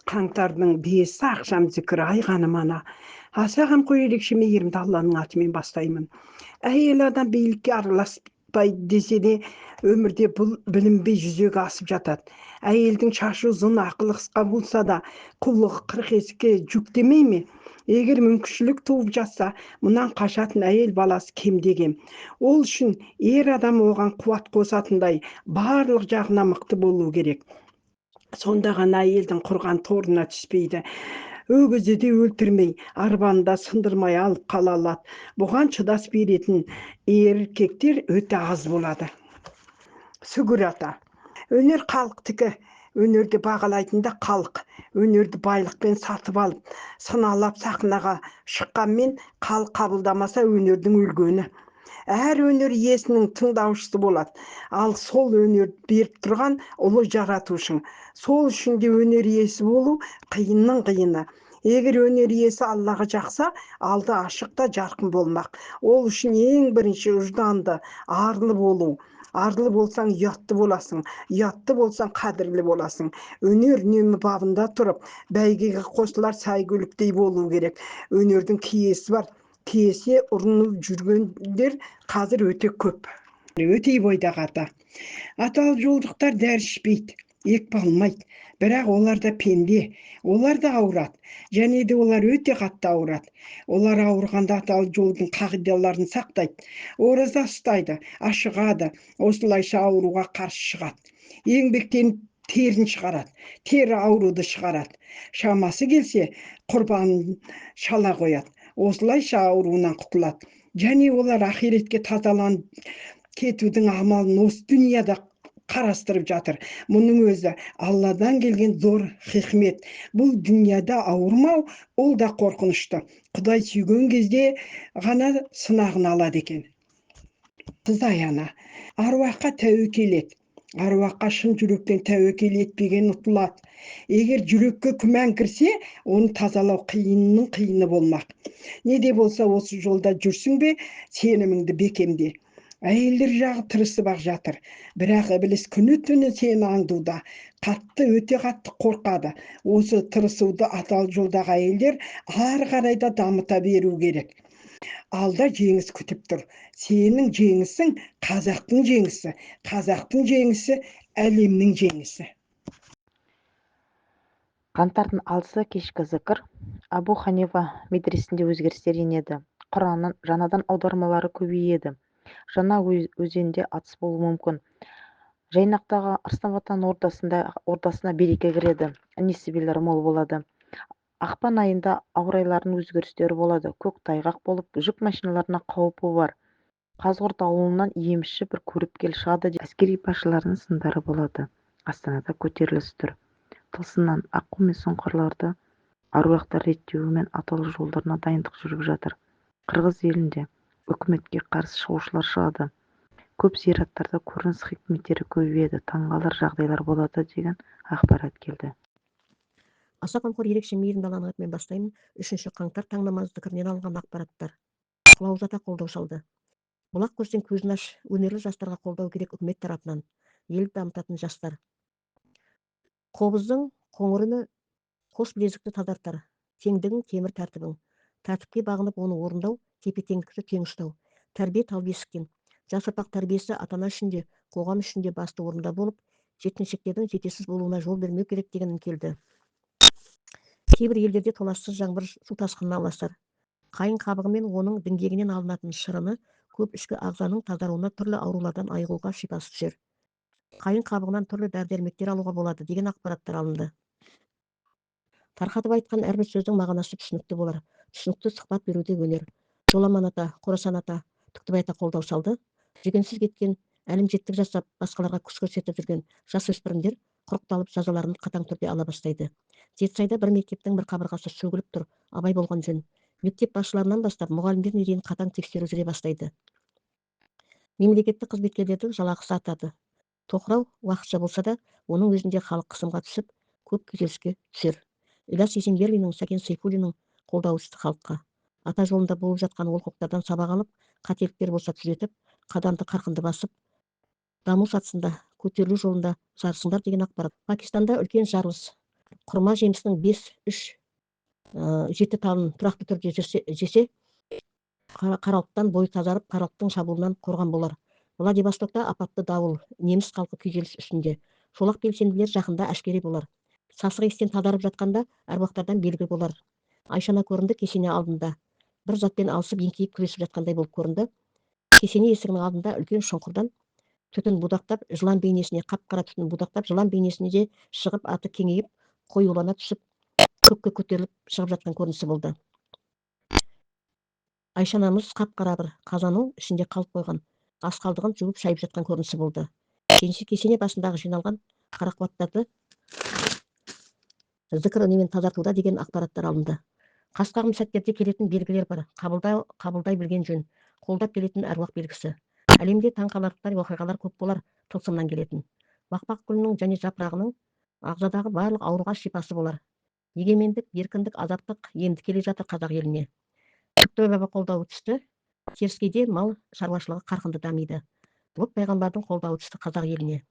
Қаңтардың 5-і ақшам зікір айғаным ана. Аса қамқор ерекше мейірімді Алланың атымен бастаймын. Әйел адам билікке араласпайды десе де, өмірде бұл білінбей жүзеге асып жатады. Әйелдің шашы ұзын, ақылы қысқа болса да, құллығы 40 есікке жүктемей ме? Егер мүмкіншілік туып жатса, мұнан қашатын әйел баласы кемде кем. Ол үшін ер адам оған қуат қосатындай барлық жағына мықты болу керек. Сонда ғана әйелдің құрған торына түспейді. Өгізді де өлтірмей, арбаны да сындырмай алып қала алады. Бұған шыдас беретін еркектер өте аз болады. Сүгір ата. Өнер халықтікі. Өнерді бағалайтын да халық. Өнерді байлықпен сатып алып, сыналап сахнаға шыққанмен халық қабылдамаса өнердің өлгені. Әр өнер иесінің тыңдаушысы болады. Ал сол өнер беріп тұрған ұлы жаратушың. Сол үшін де өнер иесі болу қиынның қиыны. Егер өнер иесі Аллаға жақса, алды ашық та жарқын болмақ. Ол үшін ең бірінші ұжданды, арлы болу. Арлы болсаң ұятты боласың, ұятты болсаң қадірлі боласың. Өнер үнемі бабында тұрып, бәйгеге қосылар сәйгүліктей болу керек. Өнердің киесі бар. Киесе ұрынып жүргендер қазір өте көп. Өте бойдағы ата. Аталы жолдықтар дәрі ішпейді, екпе алмайды. Бірақ олар да пенде, олар да ауырады. Және де олар өте қатты ауырады. Олар ауырғанда аталы жолдың қағидаларын сақтайды. Ораза ұстайды, ашығады. Осылайша ауруға қарсы шығады. Еңбектен терін шығарады. Тері ауруды шығарады. Шамасы келсе, құрбанын шала қояды. Осылайша ауруынан құтылады. Және олар ақиретке тазаланып кетудің амалын осы дүнияда қарастырып жатыр. Мұның өзі Алладан келген зор хикмет. Бұл дүнияда ауырмау, ол да қорқынышты. Құдай сүйген кезде ғана сынағын алады екен. Құдай ана, аруаққа тәуекел ет. Аруаққа шын жүректен тәуекел етпеген ұтылады. Егер жүрекке күмән кірсе, оны тазалау қиынның қиыны болмақ. Не де болса осы жолда жүрсің бе, сеніміңді бекемде. Әйелдер жағы тырысып ақ жатыр. Бірақ ібіліс күні түні сені аңдуда. Өте қатты қорқады. Осы тырысуды аталы жолдағы әйелдер ары қарай да дамыта беру керек. Алда жеңіс күтіп тұр. Сенің жеңісің қазақтың жеңісі. Қазақтың жеңісі әлемнің жеңісі. Қаңтардың 6-сы кешкі зікір. Абу Ханифа медресесінде өзгерістер енеді. Құранның жаңадан аудармалары көбейеді. Жаңа өзенде атыс болуы мүмкін. Жайнақтағы Арыстан ордасына береке кіреді. Несібелер мол болады. Ақпан айында ауа райының өзгерістері болады. Көк тайғақ болып, жүк машиналарына қауіпі бар. Қазғұрт ауылынан емші бір көріпкел шығады. Әскери басшыларының сындары болады. Астанада көтеріліс тұр. Тылсымнан аққу мен сұңқарларды аруақтар реттеуі мен аталы жолдарына дайындық жүріп жатыр. Қырғыз елінде үкіметке қарсы шығушылар шығады. Көп зираттарда көрініс хикметтері көбейеді, таңғалар жағдайлар болады деген ақпарат келді. Аса қамқор ерекше мейірімді Алланың атымен бастаймын. 3 қаңтар таң намазы зікірінен алынған ақпараттар. Құлаузата қолдау салды. Бұлақ көрсең көзін аш, өнерлі жастарға қолдау керек үкімет тарапынан. Елді дамытатын жастар. Қобыздың қоңырыны қос білезікті тазартар. Теңдігің темір тәртібің. Тәртіпке бағынып оны орындау, тепе-теңдікті тең ұстау. Тәрбие тал бесіктен. Жас ұрпақ тәрбиесі ата-ана үшін де, қоғам үшін де басты орында болып, жеткіншектердің жетесіз болуына жол бермеу керек дегенім келді. Кейбір елдерде толассыз жаңбыр су тасқынына ұласар. Қайың қабығы мен оның діңгегінен алынатын шырыны көп ішкі ағзаның тазаруына, түрлі аурулардан айығуға шипасы түсер. Қайың қабығынан түрлі дәрі-дәрмектер алуға болады деген ақпараттар алынды. Тарқатып айтқан әрбір сөздің мағынасы түсінікті болар. Түсінікті сұхбат беруде өнер. Жоламан ата, Қорасан ата, Түктібай ата қолдау салды. Жүгенсіз кеткен, әлімжеттік жасап, басқаларға күш көрсетіп жүрген жасөспірімдер құрықталып жазаларын қатаң түрде ала бастайды. Жетісайда бір мектептің бір қабырғасы сөгіліп тұр. Абай болған жөн. Мектеп басшыларынан бастап мұғалімдеріне дейін қатаң тексеру жүре бастайды. Мемлекеттік қызметкерлердің жалақысы артады. Тоқырау уақытша болса да, оның өзінде халық қысымға түсіп, көп күйзеліске түсер. Ілияс Есенберлиннің, Сәкен Сейфуллиннің қолдауы түсті халыққа. Ата жолында болып жатқан олқылықтардан сабақ алып, қателіктер болса түзетіп, қадамды қарқынды басып, даму сатысында көтерілу жолында жарысыңдар деген ақпарат. Пакистанда үлкен жарылыс. құрма жемісінің 5-3-7 талын тұрақты түрде жесе, қаралықтан бойы тазарып, қаралықтың шабуылынан қорған болар. Владивостокта апатты дауыл, неміс халқы күйзеліс үстінде. Шолақ белсенділер жақында әшкере болар. Сасық естен тазарып жатқанда әруақтардан белгі болар. Айшана көрінді кесене алдында. Бір затпен алысып еңкейіп күресіп жатқандай болып көрінді. Кесене есігінің алдында үлкен шұңқырдан түтін будақтап, жылан бейнесіне, қап-қара түтін будақтап, жылан бейнесіне де шығып, аты кеңейіп, қоюлана түсіп, көкке көтеріліп шығып жатқан көрінісі болды. Айшанамыз қап-қара бір қазаның ішінде қалып қойған, ас қалдығын жуып шайып жатқан көрінісі болды. Кесене басындағы жиналған қарақуаттарды зікір үнемен тазартуда деген ақпараттар алынды. Қас-қағым сәттерде келетін белгілер бар. Қабылдай білген жөн. Қолдап келетін әруақ белгісі. Әлемде таңқаларлықтай оқиғалар көп болар, тылсымнан келетін. Бақбақ гүлінің және жапырағының ағзадағы барлық ауруға шипасы болар. Егемендік, еркіндік, азаттық енді келе жатыр қазақ еліне. Түкті баба қолдауы түсті, теріскейде мал шаруашылығы қарқынды дамиды. Бұлт пайғамбардың қолдауы түсті қазақ еліне.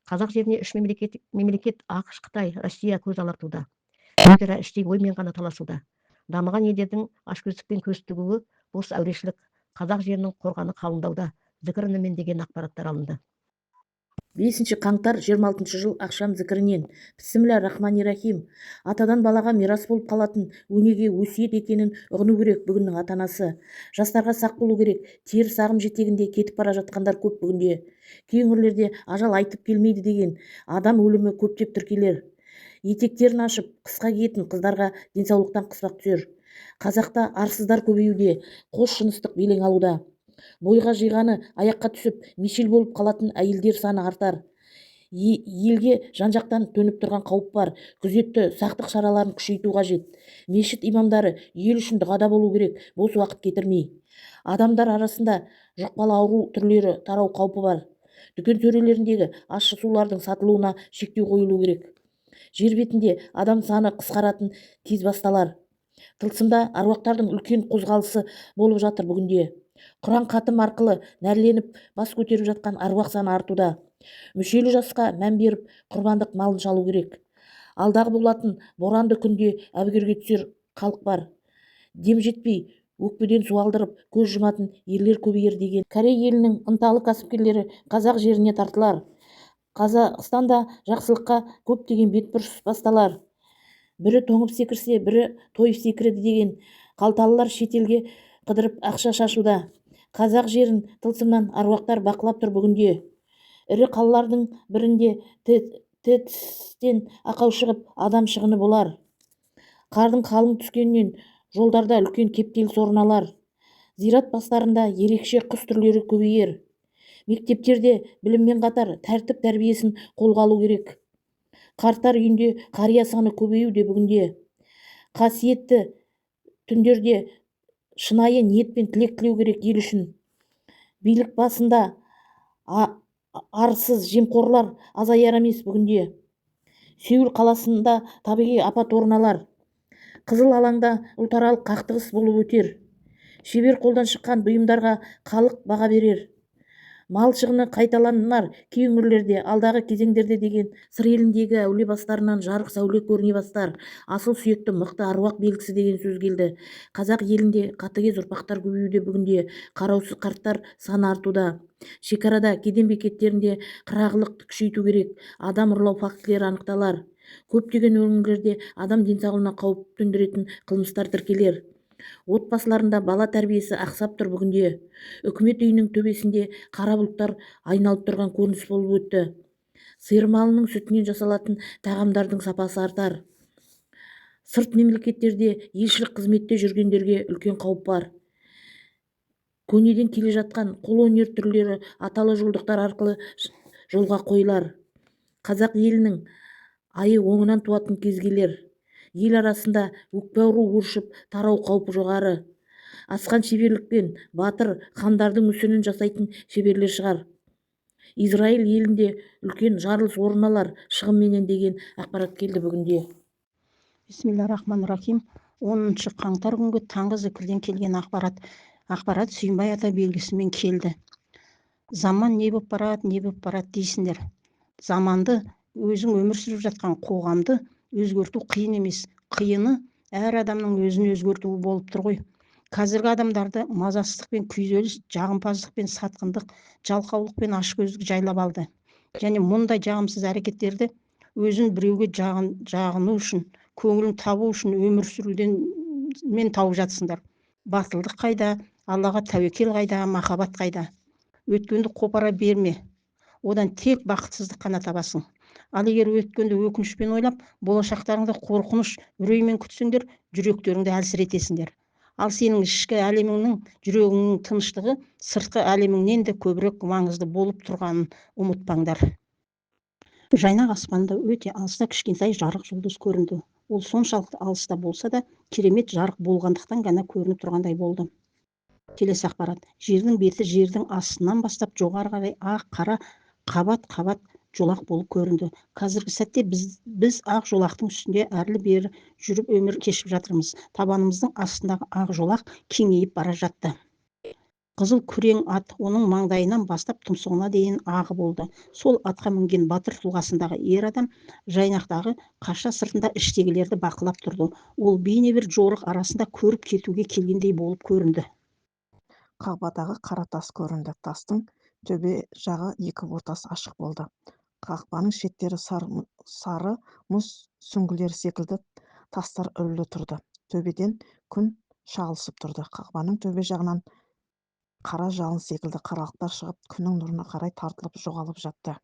Қазақ жеріне 3 мемлекет ақш, Қытай, Россия көз алартуда. Өзара іштей оймен ғана таласуда. Дамыған елдердің ашкөздікпен көз тігуі бос әурешілік. Қазақ жерінің қорғаны қалыңдауда. Зікір үнімен деген ақпараттар алынды. 5 қаңтар 26 жыл ақшам зікірінен. Бісміллә рахмани рахим. Атадан балаға мирас болып қалатын өнеге өсиет екенін ұғыну керек бүгіннің ата-анасы. Жастарға сақ болу керек. Теріс ағым жетегінде кетіп бара жатқандар көп бүгінде. Кей өңірлерде ажал айтып келмейді деген адам өлімі көптеп тіркелер. Етектерін ашып, қысқа киетін қыздарға денсаулықтан қыспақ түсер. Қазақта арсыздар көбеюде, қос жыныстық белең алуда. Бойға жиғаны аяққа түсіп, мешел болып қалатын әйелдер саны артар. Елге жан-жақтан төніп тұрған қауіп бар. Күзетті, сақтық шараларын күшейту қажет. Мешіт имамдары ел үшін дұғада болу керек, бос уақыт кетірмей. Адамдар арасында жұқпалы ауру түрлері тарау қаупі бар. Дүкен сөрелеріндегі ащы сулардың сатылуына шектеу қойылу керек. Жер бетінде адам саны қысқаратын тез басталар. Тылсымда аруақтардың үлкен қозғалысы болып жатыр бүгінде. Құран хатым арқылы нәрленіп бас көтеріп жатқан аруақ саны артуда. Мүшелі жасқа мән беріп құрбандық малын шалу керек. Алдағы болатын боранды күнде әбігерге түсер халық бар. Дем жетпей өкпеден су алдырып көз жұматын ерлер көбейер деген. Корей елінің ынталы кәсіпкерлері қазақ жеріне тартылар. Қазақстанда жақсылыққа көптеген бетбұрыс басталар. Бірі тоңып секірсе, бірі тойып секіреді деген. Қалталылар шетелге қыдырып ақша шашуда. Қазақ жерін тылсымнан аруақтар бақылап тұр бүгінде. Ірі қалалардың бірінде ТЭЦ-тен ақау шығып, адам шығыны болар. Қардың қалың түскеннен жолдарда үлкен кептеліс орын алар. Зират бастарында ерекше құс түрлері көбейер. Мектептерде біліммен қатар тәртіп тәрбиесін қолға алу керек. Қарттар үйінде қария саны көбеюде бүгінде. Қасиетті түндерде шынайы ниетпен тілек тілеу керек ел үшін. Билік басында арсыз жемқорлар азаяр емес бүгінде. Сеул қаласында табиғи апат орын алар. Қызыл алаңда ұлтаралық қақтығыс болып өтер. Шебер қолдан шыққан бұйымдарға халық баға берер. Мал шығыны қайталанар кей өңірлерде алдағы кезеңдерде деген. Сыр еліндегі әулие бастарынан жарық сәуле көріне бастар. Асыл сүйекті мықты аруақ белгісі деген сөз келді. Қазақ елінде қатыгез ұрпақтар көбеюде бүгінде. Қараусыз қарттар саны артуда. Шекарада, кеден бекеттерінде қырағылықты күшейту керек. Адам ұрлау фактілері анықталар. Көптеген өңірлерде адам денсаулығына қауіп төндіретін қылмыстар тіркелер. Отбасыларында бала тәрбиесі ақсап тұр бүгінде. Үкімет үйінің төбесінде қара бұлттар айналып тұрған көрініс болып өтті. Сиыр малының сүтінен жасалатын тағамдардың сапасы артар. Сырт мемлекеттерде елшілік қызметте жүргендерге үлкен қауіп бар. Көнеден келе жатқан қолөнер түрлері аталы жолдықтар арқылы жолға қойылар. Қазақ елінің айы оңынан туатын кезгелер. Ел арасында өкпе ауру өршіп тарау қаупі жоғары. Асқан шеберлікпен батыр хандардың мүсінін жасайтын шеберлер шығар. Израиль елінде үлкен жарылыс орын алар шығынменен деген ақпарат келді бүгінде. Бисмилля рахман рахим. 10 қаңтар күнгі таңғы зікірден келген ақпарат Сүйінбай ата белгісімен келді. Заман не болып барады дейсіңдер. Заманды, өзің өмір сүріп жатқан қоғамды өзгерту қиын емес. Қиыны әр адамның өзін өзгертуі болып тұр ғой. Қазіргі адамдарды мазасыздық пен күйзеліс, жағымпаздық пен сатқындық, жалқаулық пен ашкөздік жайлап алды. Және мұндай жағымсыз әрекеттерді өзін біреуге жағыну үшін, көңілін табу үшін өмір сүруден мен тауып жатсыңдар. Батылдық қайда, Аллаға тәуекел қайда, махаббат қайда? Өткенді қопара берме, одан тек бақытсыздық қана табасың. Ал егер өткенді өкінішпен ойлап, болашақтарыңды қорқыныш, үреймен күтсеңдер, жүректеріңді әлсіретесіңдер. Ал сенің ішкі әлеміңнің, жүрегіңнің тыныштығы сыртқы әлеміңнен де көбірек маңызды болып тұрғанын ұмытпаңдар. Жайнақ аспанда өте алыста кішкентай жарық жұлдыз көрінді. Ол соншалықты алыста болса да, керемет жарық болғандықтан ғана көрініп тұрғандай болды. Келесі ақпарат. Жердің беті жердің астынан бастап жоғары қарай ақ қара қабат жолақ болып көрінді. Қазіргі сәтте біз ақ жолақтың үстінде әрлі бері жүріп өмір кешіп жатырмыз. Табанымыздың астындағы ақ жолақ кеңейіп бара жатты. Қызыл күрең ат оның маңдайынан бастап тұмсығына дейін ағы болды. Сол атқа мінген батыр тұлғасындағы ер адам жайнақтағы қаша сыртында іштегілерді бақылап тұрды. Ол бейне бір жорық арасында көріп кетуге келгендей болып көрінді. Қағбадағы қара тас көрінді. Тастың төбе жағы екі ортасы ашық болды. Қақпаның шеттері сары мұз сүңгілері секілді тастар үрлі тұрды. Төбеден күн шағылысып тұрды. Қақпаның төбе жағынан қара жалын секілді қаралықтар шығып, күннің нұрына қарай тартылып жоғалып жатты.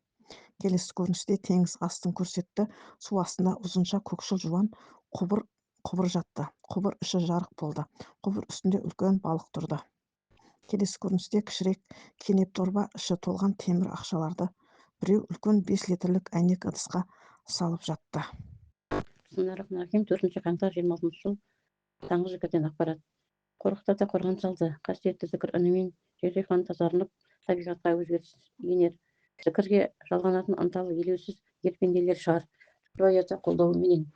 Келесі көріністе теңіз астын көрсетті. Су астында ұзынша көкшіл жуан құбыр жатты. Құбыр іші жарық болды. Құбыр үстінде үлкен балық тұрды. Келесі көріністе кішірек кенеп торба іші толған темір ақшаларды біреу үлкен 5 литрлік әйнек ыдысқа салып жатты. Bismillahirrahmanirrahim. 4 қаңтар 26 жыл таңғы зікірден ақпарат. Қорықта қорған салды. Қасиетті зікір үнімен жер-жиһан тазарынып, табиғатқа өзгеріс енер. Зікірге жалғанатын ынталы елеусіз ерпенделер шығар. Зікір қолдауыменен.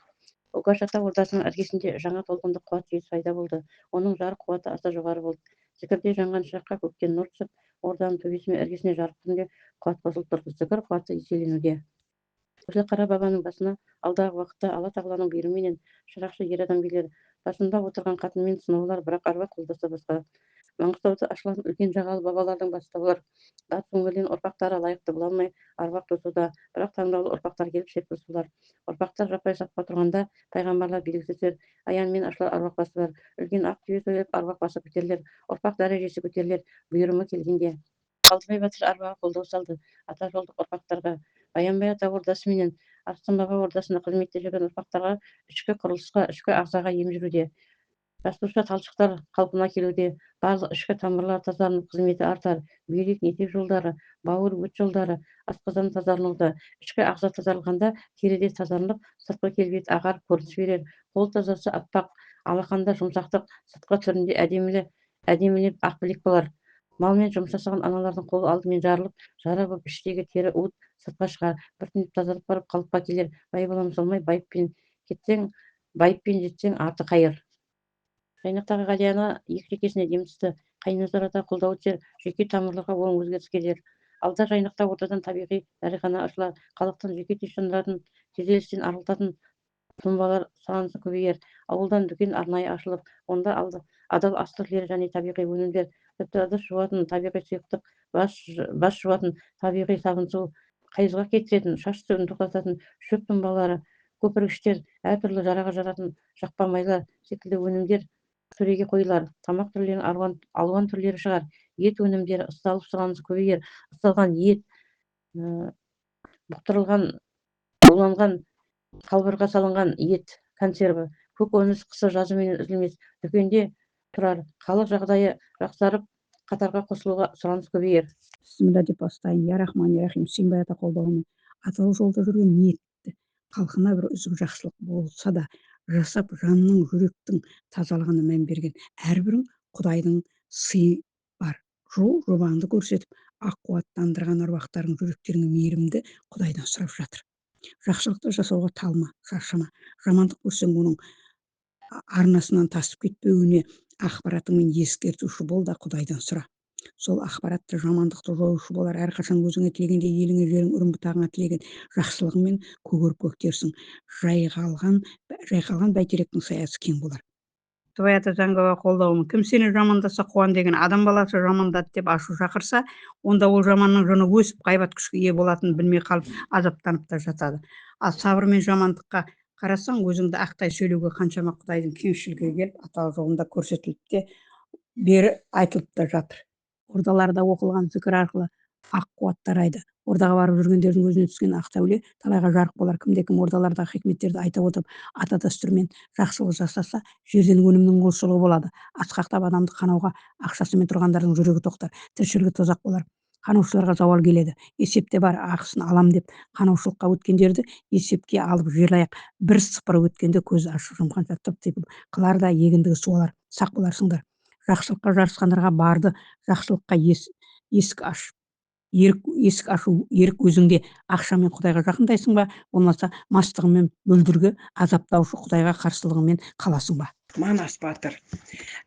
Огаш ата ордасының іргесінде жаңа толқынды қуат жүйесі пайда болды. Оның жарық қуаты аса жоғары болды. Зікірде жанған шыраққа көктен нұр түсіп, орданың төбесі мен іргесіне жарық түрінде қуат қосылып тұрды. Зікір қуаты еселенуде. Осы қара бабаның басына алдағы уақытта Алла тағаланың бұйрығыменен шырақшы ер адам келеді. Басында отырған қатынмен сынаулар, бірақ аруақ қолдаса басқа. Маңғыстауда ашылатын үлкен жағалы бабалардың бастаулар. Ат өңірден ұрпақтары лайықты бола алмай аруақ тосуда, бірақ таңдаулы ұрпақтар келіп шет қосулар. Ұрпақтар жаппай сапқа тұрғанда пайғамбарлар белгісіздер, аянмен ашылар аруақ басылар. Үлкен ақ түйе тойлап аруақ басы көтерілер, ұрпақ дәрежесі көтерілер, бұйрымы келгенде. Алтыбай батыр аруағы қолдау салды ата жолдық ұрпақтарға. Баянбай ата ордасы менен Арыстан баба ордасында қызметте жүрген ұрпақтарға ішкі құрылысқа, ішкі ағзаға ем жүруде. Жасуша талшықтар қалпына келуде. Барлық ішкі тамырлар тазарынып қызметі артар. Бүйрек, нетек жолдары, бауыр, өт жолдары, асқазан тазарылуда. Ішкі ағза тазарылғанда тереде тазарынып, сыртқы келбет ағар, көрініс берер. Қол тазасы аппақ, алақанда жұмсақтық, сыртқы түрінде әдемілеп ақ білек болар. Малмен жұмыс жасаған аналардың қолы алдымен жарылып, жара болып іштегі тері уыт сыртқа шығар. Біртіндеп тазарып барып қалыпқа келер. Бай боламыз olмай, байыппен жетсең арты қайыр. Жайнақтағы Ғалияна екі шекесіне дем түсті. Қайназар ата қолдау тер, жеке тамырларға оң өзгеріс келер. Алда Жайнақта ортадан табиғи дәріхана ашылар. Халықтың жеке түйсіндіретін, күйзелістен арылтатын тұнбалар сұранысы көбейер. Ауылдан дүкен арнайы ашылып, онда адал ас түрлері және табиғи өнімдер, тіпті ыдыс жуатын табиғи сұйықтық, бас жуатын табиғи сабын су, қайызға кетіретін, шаш сүрін тоқтататын шөп тұнбалары, көпіргіштер, әртүрлі жараға жаратын жақпа майлар секілді өнімдер сөреге қойылар. Тамақ түрлерінің алуан түрлері шығар. Ет өнімдері ысталып сұранысы көбейер. Ысталған ет, бұқтырылған, уланған, қалбырға салынған ет, консерві, көкөніс қысы жазымен үзілмес. Дүкенде тұрар. Халық жағдайы жақсарып, қатарға қосылуға сұраныс көбейер. Бісміллә деп бастайын. Я рахман, я рахим. Сенбай ата қолдауымен. Аталы жолда жүрген ниетті халқына бір үзгі жақсылық болса да жасап, жанның, жүректің тазалығына мән берген әрбірің Құдайдың сыйы бар. Жобаңды көрсетіп, ақ қуаттандырған аруақтардың жүректеріңе мейірімді Құдайдан сұрап жатыр. Жақсылықты жасауға талма, шаршама. Жамандық көрсең, оның арнасынан тасып кетпеуіне ақпаратыңмен ескертуші бол да Құдайдан сұра. сол ақпаратты жамандықты жоюшы болар. Әрқашан өзіңе тілегенде еліңе жерің үрім бұтағыңа тілеген жақсылығыңмен көгеріп көктерсің. Жайқалған бәйтеректің саясы кең болар. Ата заңға қолдауым. Кім сені жамандаса қуан деген, адам баласы жамандады деп ашу шақырса, онда ол жаманның жыны өсіп қайбат күшке ие болатынын білмей қалып азаптанып та жатады. Ал сабыр мен жамандыққа қарасаң, өзіңді ақтай сөйлеуге қаншама Құдайдың кеңшілігі келіп аталы жолында көрсетіліп те бері айтылып та жатыр. Ордаларда оқылған зікір арқылы ақ қуат тарайды. Ордаға барып жүргендердің өзіне түскен ақ сәуле талайға жарық болар. Кімде-кім ордалардағы хикметтерді айта отырып, ата дәстүрмен жақсылық жасаса, жерден өнімнің молшылығы болады. Асқақтап адамды қанауға ақшасымен тұрғандардың жүрегі тоқтар, тіршілігі тозақ болар. Қанаушыларға зауал келеді. Есепте бар, ақысын алам деп қанаушылыққа өткендерді есепке алып жерлайық. Бір сыпырып өткенде көзі ашық жұмғанша тып-типыл қылар да егіндігі суалар. Сақ боларсыңдар. Жақсылыққа жарысқандарға барды, жақсылыққа есік аш. Есік ашу ерік өзіңде. Ақшамен Құдайға жақындайсың ба, болмаса мастығымен бүлдіргі азаптаушы Құдайға қарсылығымен қаласың ба? Манас батыр.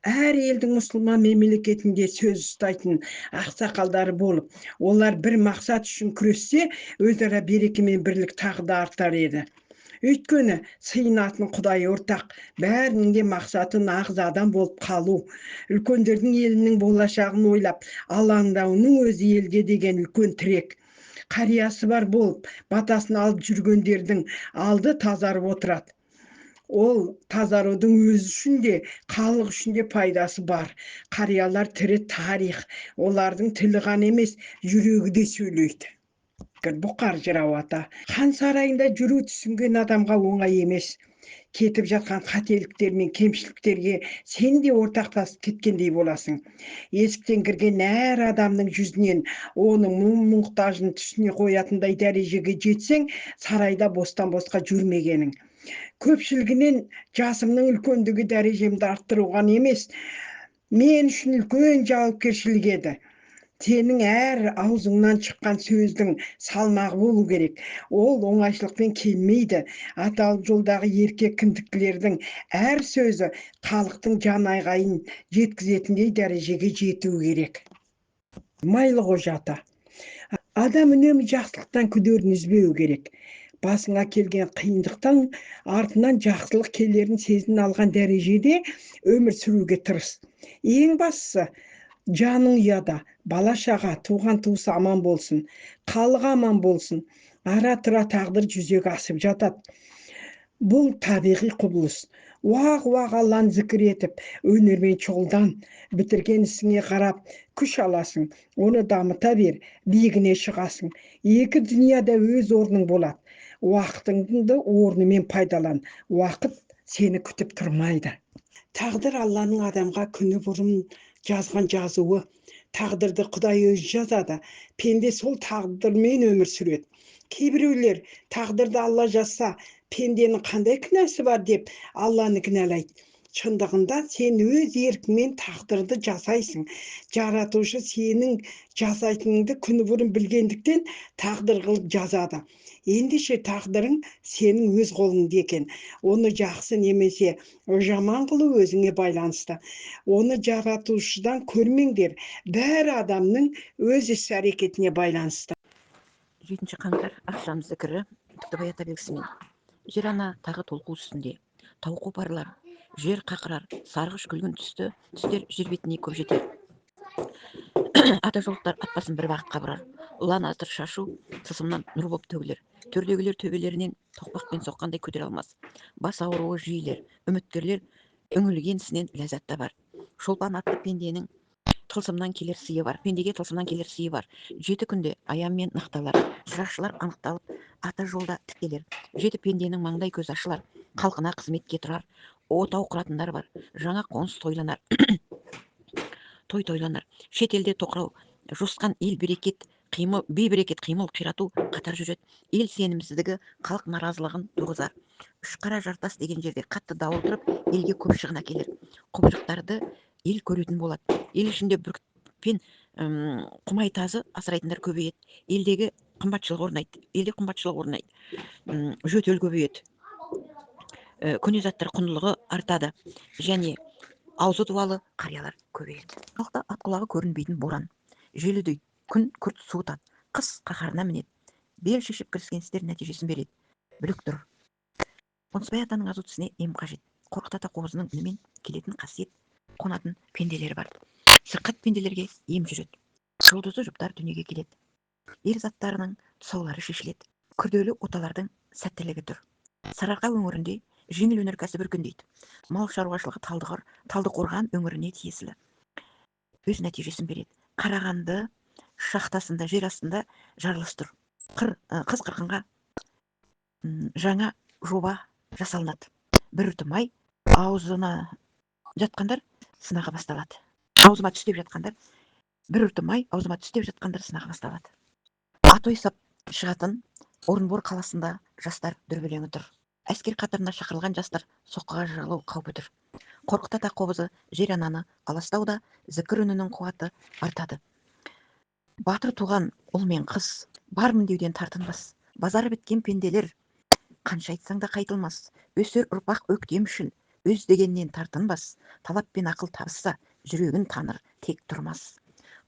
Әр елдің мұсылман мемлекетінде сөз ұстайтын ақсақалдары болып, олар бір мақсат үшін күрессе, өзара береке мен бірлік тағы да артар еді. Өйткені сыйынатын Құдай ортақ, бәрінің де мақсаты нағыз адам болып қалу. Үлкендердің елінің болашағын ойлап, алаңдауының өзі елге деген үлкен тірек. Қариясы бар болып, батасын алып жүргендердің алды тазарып отырады. Ол тазарудың өзі үшін де, халық үшін де пайдасы бар. Қариялар тірі тарих, олардың тілі ғана емес, жүрегі де сөйлейді. Бұқар жырау ата. Хан сарайында жүру түсінген адамға оңай емес. Кетіп жатқан қателіктер мен кемшіліктерге сен де ортақтасып кеткендей боласың. Есіктен кірген әр адамның жүзінен оның мұң-мұқтажын түсіне қоятындай дәрежеге жетсең, сарайда бостан босқа жүрмегенің. Көпшілігінен жасымның үлкендігі дәрежемді арттыруған емес, мен үшін үлкен жауапкершілік еді. Сенің әр аузыңнан шыққан сөздің салмағы болу керек. Ол оңайшылықпен келмейді. Аталып жолдағы еркек кіндіктілердің әр сөзі халықтың жан айғайын жеткізетіндей дәрежеге жетуі керек. Майлықожа ата. Адам үнемі жақсылықтан күдерін үзбеу керек. Басыңа келген қиындықтан артынан жақсылық келерін сезін алған дәрежеде өмір сүруге тырыс. Ең бастысы, жаның ұяда, бала шаға, туған туысы аман болсын, халық аман болсын. Ара-тұра тағдыр жүзеге асып жатады. Бұл табиғи құбылыс. Уақ-уақ Алланы зікір етіп, өнермен шұғылдан, бітірген ісіңе қарап күш аласың, оны дамыта бер, биігіне шығасың. Екі дүнияда өз орның болады. Уақытыңды орнымен пайдалан. Уақыт сені күтіп тұрмайды. Тағдыр Алланың адамға күні бұрын жазған жазуы. Тағдырды Құдай өзі жазады. Пенде сол тағдырмен өмір сүреді. Кейбіреулер тағдырды Алла жазса, пенденің қандай кінәсі бар деп Алланы кінәлайды. Шындығында сен өз еркіңмен тағдырды жасайсың. Жаратушы сенің жасайтыныңды күні бұрын білгендіктен тағдыр қылып жазады. Ендеше тағдырың сенің өз қолыңда екен. Оны жақсы немесе жаман қылу өзіңе байланысты. Оны жаратушыдан көрмеңдер. Бәрі адамның өз іс-әрекетіне байланысты. 7 қаңтар ақшам зікірі Түктібай ата белгісімен. Жер ана тағы толқу үстінде. Тау қопарылар, жер қақырар, сарғыш күлгін түстер жер бетіне көп жетер. Ата жолықтар атпасын бір бағытқа бұрар. Ұлан азыр шашу тысымнан нұр боп төгілер. Төрдегілер төбелерінен тоқпақпен соққандай көтере алмас. Бас ауруы жиілер. Үміткерлер үңілгенсінен ләззат табар. Шолпан атты пенденің тылсымнан келер сыйы бар. Пендеге тылсымнан келер сыйы бар. 7 күнде аяммен нақталар. Жырақшылар анықталып, ата жолда тікелер. 7 пенденің маңдай көз ашылар. Халқына қызметке тұрар. Отау құратындар бар. Жаңа қоныс тойланар. Той тойланар. Шетелде тоқырау, жосқан ел берекет, бейберекет қимыл қирату қатар жүреді. Ел сенімсіздігі халық наразылығын туғызар. Үш қара жартас деген жерде қатты дауыл тұрып, елге көп шығын әкелер. Құбыжықтарды ел көретін болады. Ел ішінде бүркіт пен құмай тазы асырайтындар көбейеді. Елде қымбатшылық орнайды. Жөтел көбейеді. Көне заттар құндылығы артады. Және аузы дуалы қариялар көбейеді. Халықта ат құлағы көрінбейтін боран, желідей күн күрт суытады, қыс қаһарына мінеді, бел шешіп кіріскен істер нәтижесін береді. Бүлік тұр. Қонысбай атаның азу тісіне ем қажет. Қорқыт ата қобызының үнімен келетін қасиет қонатын пенделері бар. Сырқат пенделерге ем жүреді. Жұлдызды жұптар дүниеге келеді. Ер заттарының тұсаулары шешіледі. Күрделі оталардың сәттілігі тұр. Сарыарқа өңірінде жеңіл өнеркәсіп өркендейді. Мал шаруашылығы Талдықорған өңіріне тиесілі. Өз нәтижесін береді. Қарағанды шахтасында жер астында жарылыс тұр. Қыз қырқынға жаңа жоба жасалынады. Бір үтім ай аузына жатқандар сынаға басталады. Аузыма түстеп жатқандар сынаға басталады. Атой сап шығатын Орынбор қаласында жастар дүрбелеңі тұр. Әскер қатарына шақырылған жастар соққыға жығылу қаупі тұр. Қорқыт ата қобызы жер ананы аластауда зікір үнінің қуаты артады. Батыр туған ұл мен қыз бармын деуден тартынбас. Базары біткен пенделер қанша айтсаң да қайтылмас. Өсер ұрпақ өктем үшін өз дегеннен тартынбас. Талап пен ақыл табысса жүрегін таныр тек тұрмас.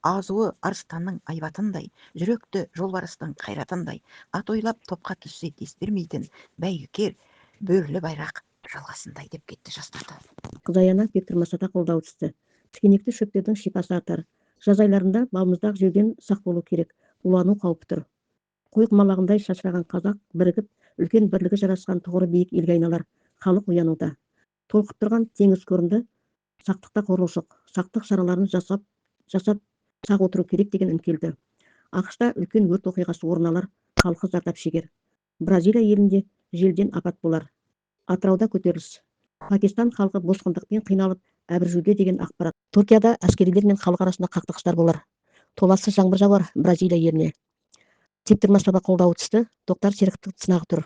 Азуы арыстанның айбатындай, жүректі жолбарыстың қайратындай, ат ойлап топқа түссе дес бермейтін бәйгекер бөрілі байрақ жалғасындай деп кетті жастарды. Қызаяна Бектұрмасата қолдау түсті. Тікенекті шөптердің шипасы артар. Жаз айларында балмұздақ жеуден сақ болу керек. Улану қаупі тұр. Қой құмалағындай шашыраған қазақ бірігіп, үлкен бірлігі жарасқан тұғыры биік елге айналар. Халық оянуда. Толқып тұрған теңіз көрінді. Сақтықта қорлық. Сақтық шараларын жасап сақ отыру керек деген үн келді. ақш-та үлкен өрт оқиғасы орын алар, халқы зардап шегер. Бразилия елінде желден апат болар. Атырауда көтеріліс. Пакистан халқы босқындықпен қиналып әбіржуде деген ақпарат. Түркияда әскерилер мен халық арасында қақтығыстар болар. Толассыз жаңбыр жауар Бразилия еліне. Тектұрмасова қолдауы түсті. Тоқтар Серіктің сынағы тұр.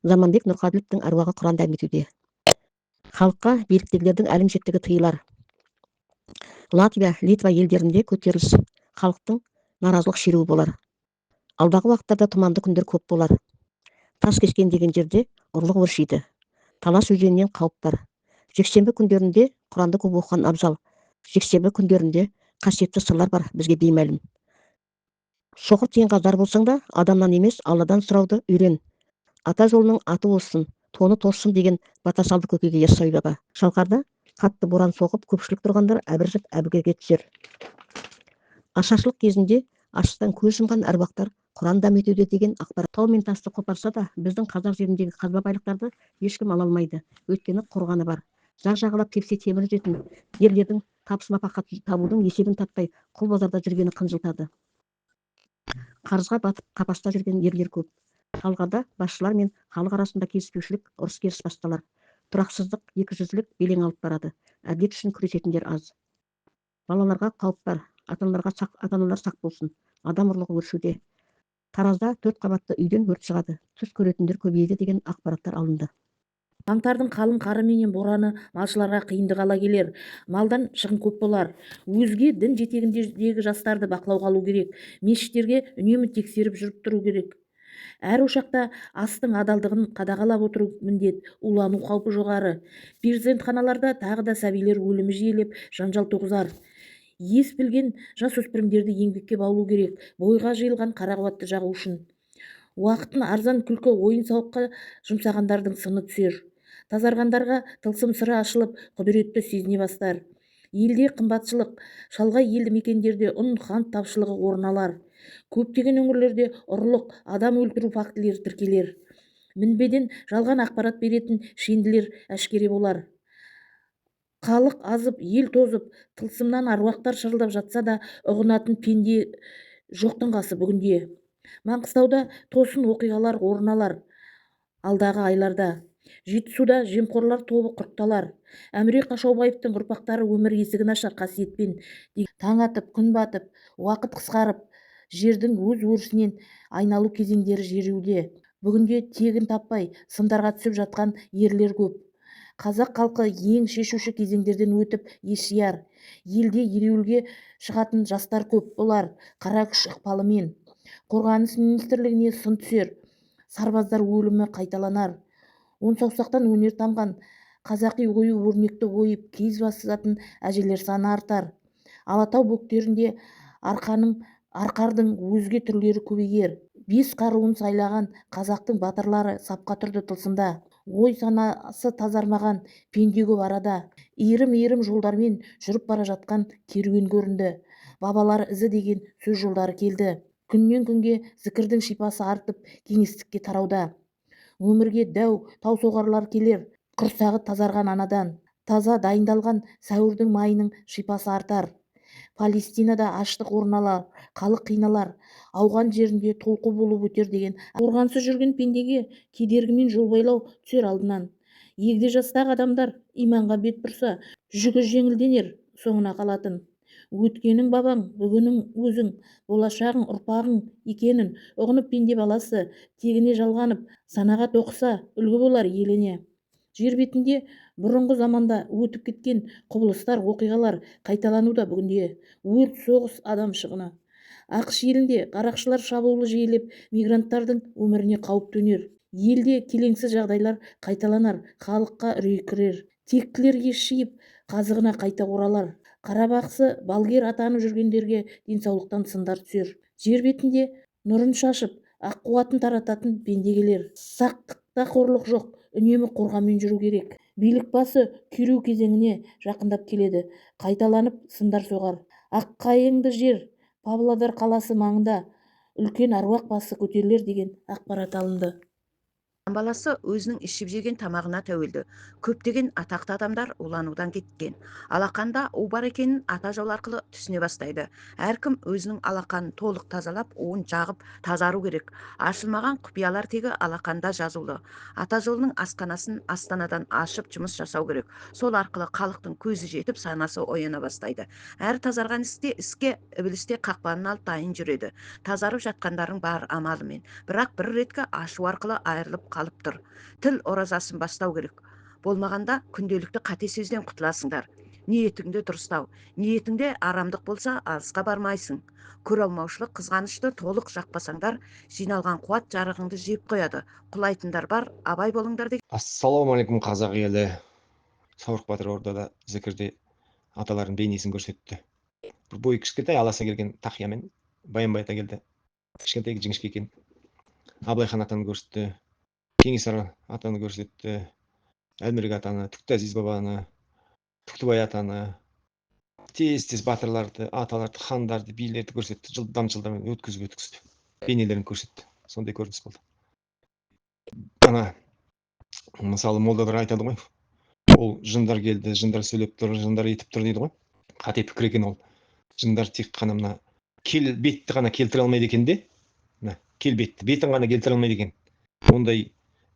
Заманбек Нұрқаділовтың әруағы Құранда әметуде. Халыққа биліктегілердің әлімжеттігі тыйылар. Латвия, Литва елдерінде көтеріліс, халықтың наразылық шеруі болар. Алдағы уақыттарда тұманды күндер көп болар. Тас кешкен деген жерде ұрлық өршиді. Талас өзенінен қауіп бар. Жексенбі күндерінде Құранды көп оқыған абзал. Жексенбі күндерінде қасиетті сырлар бар бізге беймәлім. Соқыр тиынға зар болсаң да, адамнан емес, Алладан сұрауды үйрен. Ата жолының аты болсын, тоны тоссын деген бата салды көкеге Яссауи баба. Шалқарда қатты боран соғып, көпшілік тұрғандар әбіржіп әбігерге түсер. Ашаршылық кезінде аштықтан көз жұмған әруақтар Құран дәметуде деген ақпарат. Тау мен тасты қопарса да, біздің қазақ жеріндегі қазба байлықтарды ешкім ала алмайды. Өйткені қорғаны бар. Жар жағалап тепсе темір жетін ерлердің табыс нәпақа табудың есебін таппай құл базарда жүргені қынжылтады. Қарызға батып қапаста жүрген ерлер көп. Талғарда басшылар мен халық арасында келіспеушілік, ұрыс-керіс басталар. Тұрақсыздық, екіжүзділік белең алып барады. Әділет үшін күресетіндер аз. Балаларға қауіп бар. Ата-аналар сақ болсын. Адам ұрлығы өршуде. Таразда 4 қабатты үйден өрт шығады. Түс көретіндер көбейді деген ақпараттар алынды. Қаңтардың қалың қары менен бораны малшыларға қиындық ала келер. Малдан шығын көп болар. Өзге дін жетегіндегі жастарды бақылауға алу керек. Мешіттерге үнемі тексеріп жүріп тұру керек. Әр ошақта астың адалдығын қадағалап отыру міндет. Улану қаупі жоғары. Перзентханаларда тағы да сәбилер өлімі жиілеп, жанжал туғызар. Ес білген жасөспірімдерді еңбекке баулу керек. Бойға жиылған қара қуатты жағу үшін. Уақытын арзан күлкі ойын-сауыққа жұмсағандардың сыны түсер. Тазарғандарға тылсым сыры ашылып, құдіретті сезіне бастар. Елде қымбатшылық, шалғай елді мекендерде ұн, қант тапшылығы орын алар. Көптеген өңірлерде ұрлық, адам өлтіру фактілері тіркелер. Мінбеден жалған ақпарат беретін шенділер әшкере болар. Халық азып, ел тозып, тылсымнан аруақтар шырылдап жатса да, ұғынатын пенде жоқтың қасы бүгінде. Маңғыстауда тосын оқиғалар орын алар. Алдағы айларда Жетісуда жемқорлар тобы құрықталар. Әміре Қашаубаевтың ұрпақтары өмір есігін ашар қасиетпен. Таң атып, күн батып, уақыт қысқарып, жердің өз өрісінен айналу кезеңдері жереуде. Бүгінде тегін таппай сындарға түсіп жатқан ерлер көп. Қазақ халқы ең шешуші кезеңдерден өтіп ешияр. Елде ереуілге шығатын жастар көп болар. Қара күш ықпалымен. Қорғаныс министрлігіне сын түсер. Сарбаздар өлімі қайталанар. Он саусақтан өнер тамған қазақи ою-өрнекті ойып киіз басатын әжелер саны артар. Алатау бөктерінде арқардың өзге түрлері көбейер. Бес қаруын сайлаған қазақтың батырлары сапқа тұрды тылсымда. Ой санасы тазармаған пенде көп арада. Иірім-иірім жолдармен жүріп бара жатқан керуен көрінді. Бабалар ізі деген сөз жолдары келді. Күннен күнге зікірдің шипасы артып, кеңістікке тарауда. Өмірге дәу таусоғарлар келер, құрсағы тазарған анадан. Таза дайындалған сәуірдің майының шипасы артар. Палестинада аштық орын алар, халық қиналар, ауған жерінде толқу болып өтер деген қорғансыз жүрген пендеге кедергімен жол байлау түсер алдынан. Егде жастағы адамдар иманға бет бұрса, жүгі жеңілденер, соңына қалатын. Өткенің бабаң, бүгінің өзің, болашағың ұрпағың екенін ұғынып пенде баласы тегіне жалғанып, санаға тоқыса үлгі болар елене. Жер бетінде бұрынғы заманда өтіп кеткен құбылыстар, оқиғалар қайталануда бүгінде. Өрт, соғыс, адам шығыны. Ақш елінде қарақшылар шабуылы жиілеп, мигранттардың өміріне қауіп төнер. Елде келеңсіз жағдайлар қайталанар, халыққа үрей кірер. Тектілер ес жиып, қазығына қайта оралар. Қарабақсы балгер атанып жүргендерге денсаулықтан сындар түсер. Жер бетінде нұрын шашып, ақ қуатын тарататын пенде келер. Сақтықта қорлық жоқ, үнемі қорғанмен жүру керек. Билік басы күйреу кезеңіне жақындап келеді. Қайталанып сындар соғар. Аққайыңды жер, Павлодар қаласы маңында үлкен аруақ басы көтерілер деген ақпарат алынды. Баласы өзінің ішіп жеген тамағына тәуелді. Көптеген атақты адамдар уланудан кеткен. Алақанда у бар екенін ата жол арқылы түсіне бастайды. Әркім өзінің алақанын толық тазалап, уын жағып тазару керек. Ашылмаған құпиялар тегі алақанда жазулы. Ата жолының асқанасын астанадан ашып жұмыс жасау керек. Сол арқылы халықтың көзі жетіп, санасы ояна бастайды. Әр тазарған іске ібілісте қақпанын алып дайын жүреді. Тазарып жатқандардың бар амалымен. Бірақ бір реткі ашу арқылы айырылып қалып тұр. Тіл оразасын бастау керек. Болмағанда күнделікті қате сөзден құтыласыңдар. Ниетіңді дұрыстау. Ниетіңде арамдық болса, алысқа бармайсың. Көралмаушылық, қызғанышты толық жақпасаңдар, жиналған қуат жарығыңды жеп қояды. Құлайтындар бар, абай болыңдар деген. Ассалаумағалейкум қазақ елі. Саурық батыр ордада зікірде аталардың бейнесін көрсетті. Бір бойы кішкентай аласа келген тақиямен баянбай ата келді. Кішкентай жіңішке екен. Абылайхан атаны көрсетті. Кенесары атаны көрсетті. Әлмірек атаны, Түктәзиз бабаны, Түктібай атаны, тез батырларды, аталарды, хандарды, билерді көрсетті. Жылдармен өткізіп. Бейнелерін көрсетті. Сондай көрініс болды. Ана, мысалы, молдалар айтады ғой. Ол жындар келді, жындар сөйлеп тұр, жындар етіп тұр дейді ғой. Қате пікір екен ол. Жындар тек қана мына бетті ғана келтіре алмайды екен де. Келбетті, бетін ғана келтіре алмайды екен. Ондай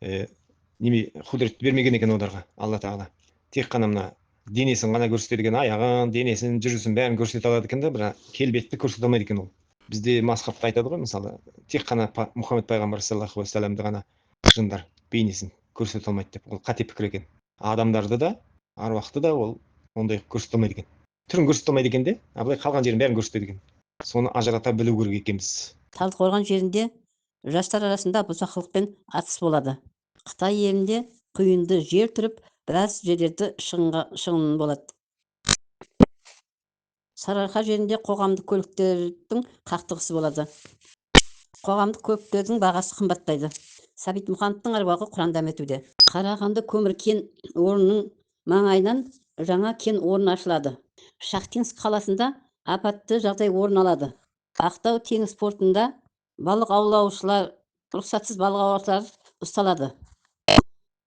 құдіретті бермеген екен оларға, Алла тағала. Тек қана мына денесін ғана көрсетеді екен, аяғын, денесін, жүрісін бәрін көрсете алады екен да, бірақ келбетті көрсете алмайды екен ол. Бізде масхабта айтады ғой, мысалы, тек қана Мұхаммед пайғамбар саллаллаху алейхи вассаламды ғана жындар бейнесін көрсете алмайды деп, ол қате пікір екен. Адамдарды да, аруақты да ол ондай көрсете алмайды екен. Түрін көрсете алмайды екен де, абылай қалған жерін бәрін көрсетеді екен. Соны ажырата білу керек екенбіз. Талдықорған жерінде жастар арасында бұзақылықпен атыс болады. Қытай елінде құйынды жер тұрып, біраз жерлерді шығын болады. Сарыарқа жерінде қоғамдық көліктердің қақтығысы болады. Қоғамдық көліктердің бағасы қымбаттайды. Сәбит Мұқановтың аруағы Құранда өтуде. Қарағанды көмір кен орнының маңайынан жаңа кен орны ашылады. Шахтинск қаласында апатты жағдай орын алады. Ақтау теңіз портында рұқсатсыз балық аулаушылар ұсталады.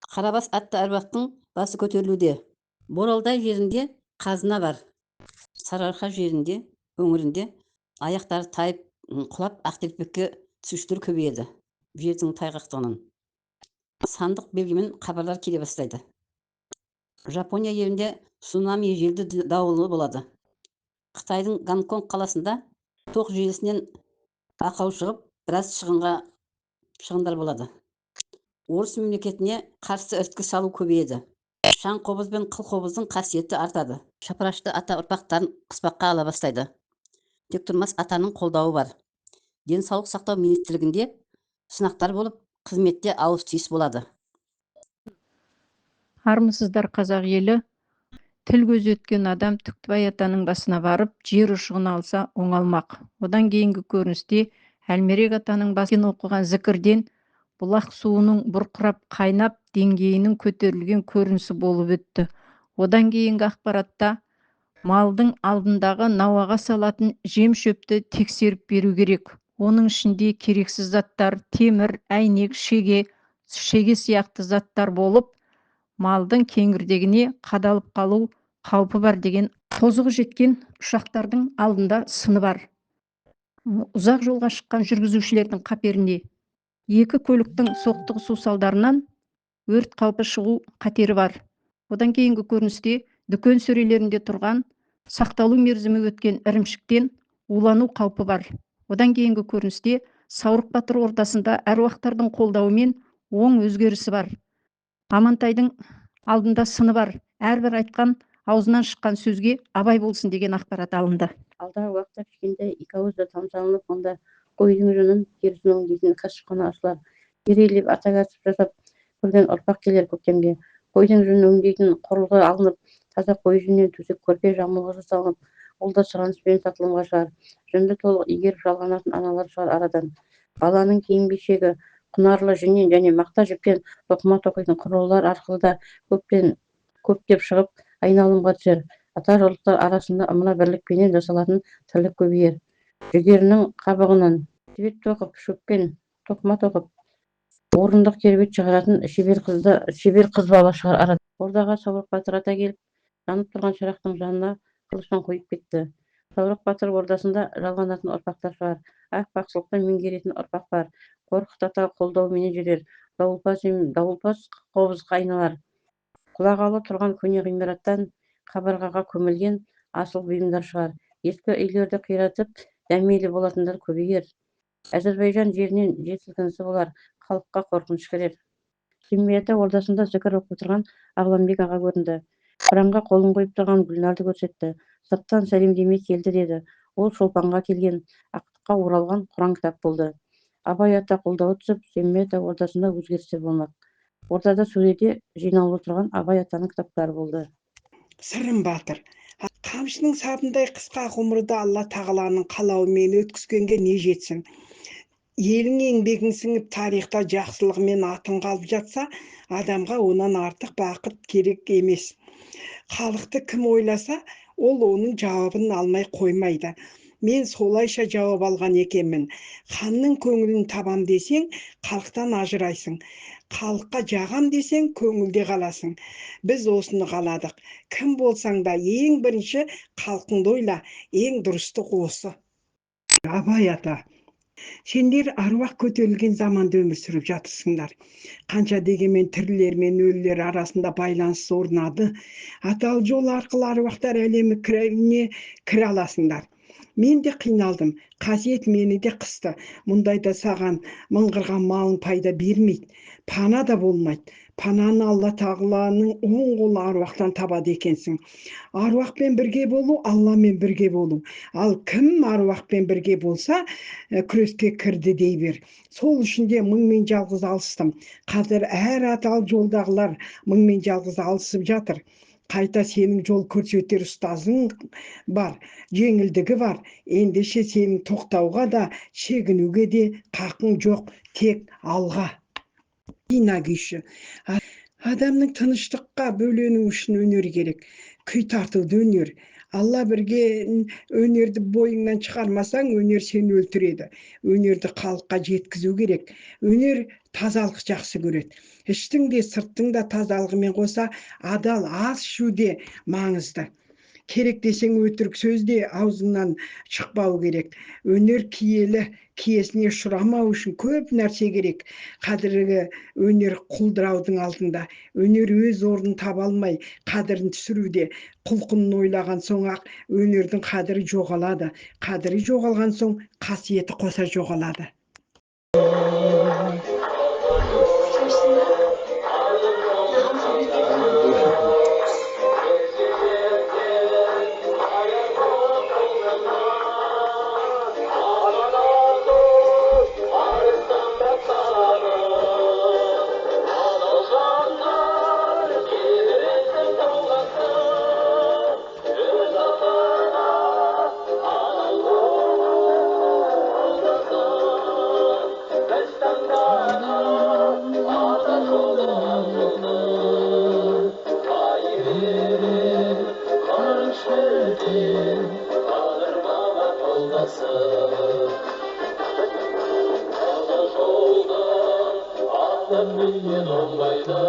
Қарабас атты аруақтың басы көтерілуде. Боралдай жерінде қазына бар. Сарыарқа жерінде, өңірінде аяқтары тайып, құлап ақтелпекке түсушілер көбейеді. Жердің тайғақтығынан. Сандық белгімен хабарлар келе бастайды. Жапония елінде цунами желді дауылы болады. Қытайдың Гонконг қаласында тоқ желісінен ақау шығып, біраз шығындар болады. Орыс мемлекетіне қарсы іріткі салу көбейеді. Шаң қобыз бен қыл қобыздың қасиеті артады. Шапырашты ата ұрпақтарын қыспаққа ала бастайды. Тектұрмас атаның қолдауы бар. Денсаулық сақтау министрлігінде сынақтар болып, қызметте ауыс түйіс болады. Армысыздар қазақ елі. Тіл көз өткен адам Түктібай атаның басына барып, жер ұшығын алса оңалмақ. Одан кейінгі көріністе Әлмерек атаның басын оқыған зікірден бұлақ суының бұрқырап қайнап деңгейінің көтерілген көрінісі болып өтті. Одан кейінгі ақпаратта малдың алдындағы науаға салатын жем шөпті тексеріп беру керек. Оның ішінде керексіз заттар, темір, әйнек, шеге сияқты заттар болып, малдың кеңірдегіне қадалып қалу қаупі бар деген. Тозығы жеткен ұшақтардың алдында сыны бар. Ұзақ жолға шыққан жүргізушілердің қаперіне 2 көліктің соқтығысу салдарынан өрт қаупі шығу қатері бар. Одан кейінгі көріністе дүкен сөрелерінде тұрған сақталу мерзімі өткен ірімшіктен улану қаупі бар. Одан кейінгі көріністе Саурық Батыр ордасында әруақтардың қолдауымен оң өзгерісі бар. Амантайдың алдында сыны бар. Әрбір айтқан аузынан шыққан сөзге абай болсын деген ақпарат алынды. Алдағы уақытта кішкентай 2 ауызда тамсанып, онда қойдың жүнін терісін өңдейтін кәсіпхана ашылар. Ерейлеп ата кәсіп жасап көрген ұрпақ келер көктемге. Қойдың жүнін өңдейтін құрылғы алынып, таза қой жүнінен төсек көрпе жамылғы жасалынып, ол да сұраныспен сатылымға шығар. Жүнді толық игеріп жалғанатын аналар шығар арадан. Баланың киім-кешегі құнарлы жүннен және мақта жіптен тоқыма тоқитын құрылғылар арқылы да көптеп шығып айналымға түсер. Ата жаулықтар арасында ымыра бірлікпенен жасалатын тірлік көбейер. Жүгерінің қабығынан себет тоқып, шөппен тоқыма тоқып, орындық кербет шығаратын шебер қыз бала шығар арада. Ордаға Саурық Батыр ата келіп, жанып тұрған шырақтың жанына қылышын қойып кетті. Саурық Батыр ордасында жалғанатын ұрпақтар шығар. Ақ бақсылықты меңгеретін ұрпақ бар. Қорқыт ата қолдауымен жүрер. Дауылпаз қобызға айналар. Құлағалы тұрған көне ғимараттан қабырғаға көмілген асыл бұйымдар шығар. Ескі үйлерді қиратып, дәмелі болатындар көбейер. Әзірбайжан жерінен жер сілкінісі болар, халыққа қорқыныш кірер. Семей ордасында зікір оқып отырған Ағламбек аға көрінді. Құранға қолын қойып тұрған Гүлнарды көрсетті. Сырттан сәлемдеме келді деді. Ол шолпанға келген, ақтыққа оралған Құран кітап болды. Абай ата қолдауы түсіп, Семей ордасында өзгерістер болмақ. Ордада сөреде жинаулы тұрған Абай атаның кітаптары болды. Сырым Батыр. Қамшының сабындай қысқа ғұмырды Алла тағаланың қалауымен өткізгенге не жетсін. Елің еңбегің сіңіп тарихта жақсылығымен атын қалып жатса, адамға онан артық бақыт керек емес. Халықты кім ойласа, ол оның жауабын алмай қоймайды. Мен солайша жауап алған екенмін. Ханның көңілін табам десең, халықтан ажырайсың. Халыққа жағам десең, көңілде қаласың. Біз осыны қаладық. Кім болсаң да ең бірінші халқыңды ойла, ең дұрыстық осы. Абай ата, сендер аруақ көтерілген заманда өмір сүріп жатырсыңдар. Қанша дегенмен тірілер мен өлілер арасында байланыс орнады. Атал жол арқылы аруақтар әлемі кіре аласыңдар. Мен де қиналдым, қасиет мені де қысты. Мұндайда саған мыңғырған малың пайда бермейді, пана да болмайды. Пананы Алла тағаланың оң қолы аруақтан табады екенсің. Аруақпен бірге болу, Алламен бірге болу. Ал кім аруақпен бірге болса, күреске кірді дей бер. Сол үшін де мыңмен жалғыз алыстым. Қазір әр атал жолдағылар мыңмен жалғыз алысып жатыр. Қайта сенің жол көрсетер ұстазың бар, жеңілдігі бар. Ендеше сенің тоқтауға да, шегінуге де қақың жоқ, тек алға. Қина күйші. Адамның тыныштыққа бөлену үшін өнер керек. Күй тартуды өнер. Алла бірге өнерді бойыңнан шығармасаң, өнер сені өлтіреді. Өнерді халыққа жеткізу керек. Өнер тазалық жақсы көреді. Іштің де сырттың да тазалығымен қоса, адал ас ішу де маңызды. Керек десең өтірік сөз де аузыңнан шықпау керек. Өнер киелі, киесіне ұшырамау үшін көп нәрсе керек. Қадіргі өнер құлдыраудың алдында. Өнер өз орнын таба алмай, қадірін түсіруде. Құлқынын ойлаған соң ақ өнердің қадірі жоғалады. Қадірі жоғалған соң қасиеті қоса жоғалады. сен қалдырмаған жолдасым ата жолда аттан мінген оңбайда